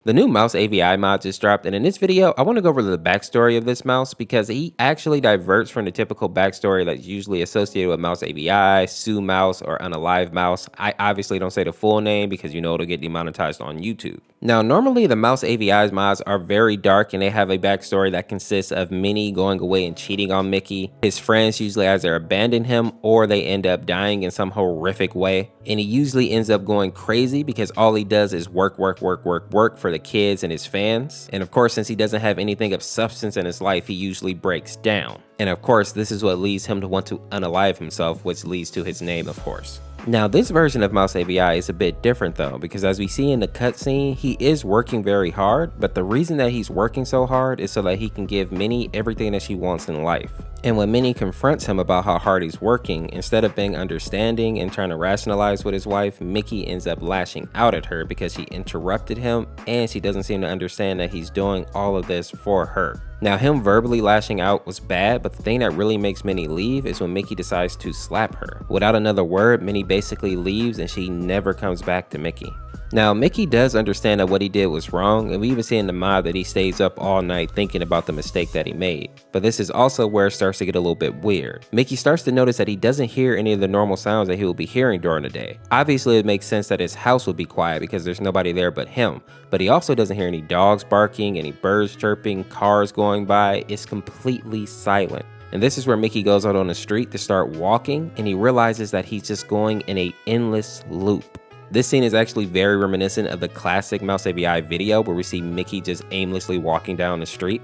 The new Mouse.avi mod just dropped, and in this video, I want to go over the backstory of this mouse because he actually diverts from the typical backstory that's usually associated with Mouse.avi, Sue Mouse, or Unalive Mouse. I obviously don't say the full name because you know it'll get demonetized on YouTube. Now, normally the Mouse.avi's mods are very dark and they have a backstory that consists of Minnie going away and cheating on Mickey, his friends usually either abandon him or they end up dying in some horrific way, and he usually ends up going crazy because all he does is work for the kids and his fans. And of course, since he doesn't have anything of substance in his life, he usually breaks down. And of course, this is what leads him to want to unalive himself, which leads to his name, of course. Now, this version of Mouse.avi is a bit different though, because as we see in the cutscene, he is working very hard, but the reason that he's working so hard is so that he can give Minnie everything that she wants in life. And when Minnie confronts him about how hard he's working, instead of being understanding and trying to rationalize with his wife, Mickey ends up lashing out at her because she interrupted him and she doesn't seem to understand that he's doing all of this for her. Now, him verbally lashing out was bad, but the thing that really makes Minnie leave is when Mickey decides to slap her. Without another word, Minnie basically leaves and she never comes back to Mickey. Now, Mickey does understand that what he did was wrong, and we even see in the mod that he stays up all night thinking about the mistake that he made. But this is also where it starts to get a little bit weird. Mickey starts to notice that he doesn't hear any of the normal sounds that he will be hearing during the day. Obviously, it makes sense that his house would be quiet because there's nobody there but him, but he also doesn't hear any dogs barking, any birds chirping, cars going by. It's completely silent. And this is where Mickey goes out on the street to start walking, and he realizes that he's just going in an endless loop. This scene is actually very reminiscent of the classic Mouse.avi video where we see Mickey just aimlessly walking down the street.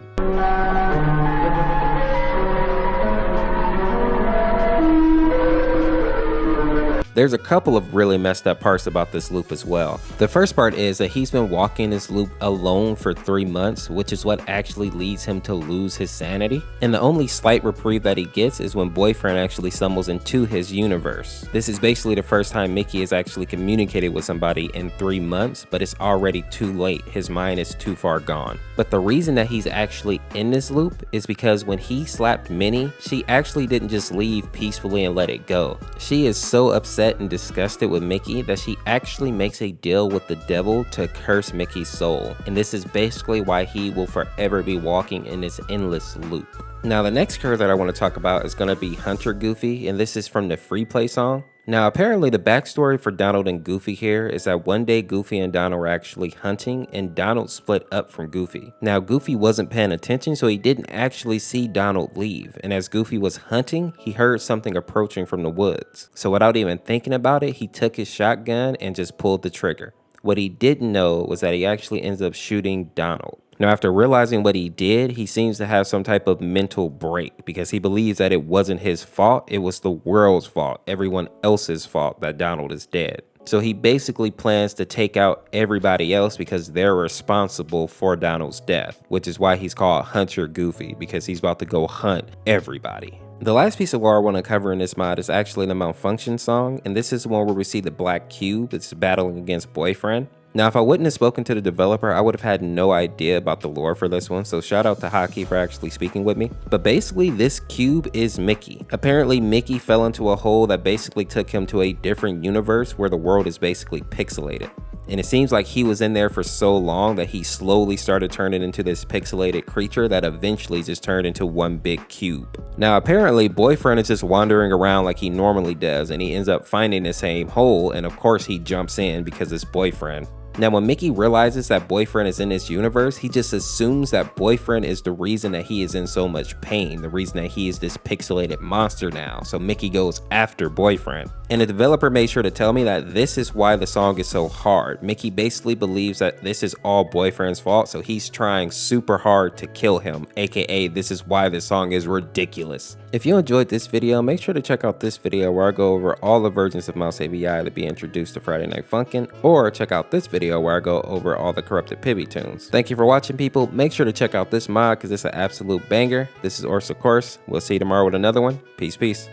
There's a couple of really messed up parts about this loop as well. The first part is that he's been walking this loop alone for 3 months, which is what actually leads him to lose his sanity. And the only slight reprieve that he gets is when Boyfriend actually stumbles into his universe. This is basically the first time Mickey has actually communicated with somebody in 3 months, but it's already too late. His mind is too far gone. But the reason that he's actually in this loop is because when he slapped Minnie, she actually didn't just leave peacefully and let it go. She is so upset and disgusted with Mickey that she actually makes a deal with the devil to curse Mickey's soul, and this is basically why he will forever be walking in this endless loop. Now, the next character that I want to talk about is going to be Hunter Goofy, and this is from the Free Play song. Now, apparently the backstory for Donald and Goofy here is that one day Goofy and Donald were actually hunting and Donald split up from Goofy. Now, Goofy wasn't paying attention, so he didn't actually see Donald leave, and as Goofy was hunting, he heard something approaching from the woods. So without even thinking about it, he took his shotgun and just pulled the trigger. What he didn't know was that he actually ends up shooting Donald. Now, after realizing what he did, he seems to have some type of mental break because he believes that it wasn't his fault, it was the world's fault, everyone else's fault that Donald is dead. So he basically plans to take out everybody else because they're responsible for Donald's death, which is why he's called Hunter Goofy, because he's about to go hunt everybody. The last piece of lore I want to cover in this mod is actually the Malfunction song, and this is the one where we see the black cube that's battling against Boyfriend. Now, if I wouldn't have spoken to the developer, I would have had no idea about the lore for this one, so shout out to Hockey for actually speaking with me. But basically, this cube is Mickey. Apparently, Mickey fell into a hole that basically took him to a different universe where the world is basically pixelated. And it seems like he was in there for so long that he slowly started turning into this pixelated creature that eventually just turned into one big cube. Now, apparently, Boyfriend is just wandering around like he normally does, and he ends up finding the same hole, and of course he jumps in because it's Boyfriend. Now, when Mickey realizes that Boyfriend is in this universe, he just assumes that Boyfriend is the reason that he is in so much pain, the reason that he is this pixelated monster now. So Mickey goes after Boyfriend. And the developer made sure to tell me that this is why the song is so hard. Mickey basically believes that this is all Boyfriend's fault, so he's trying super hard to kill him, aka this is why this song is ridiculous. If you enjoyed this video, make sure to check out this video where I go over all the versions of Mouse.avi to be introduced to Friday Night Funkin', or check out this video where I go over all the corrupted Pibby tunes. Thank you for watching, people. Make sure to check out this mod because it's an absolute banger. This is Orseofkorse. We'll see you tomorrow with another one. Peace, peace.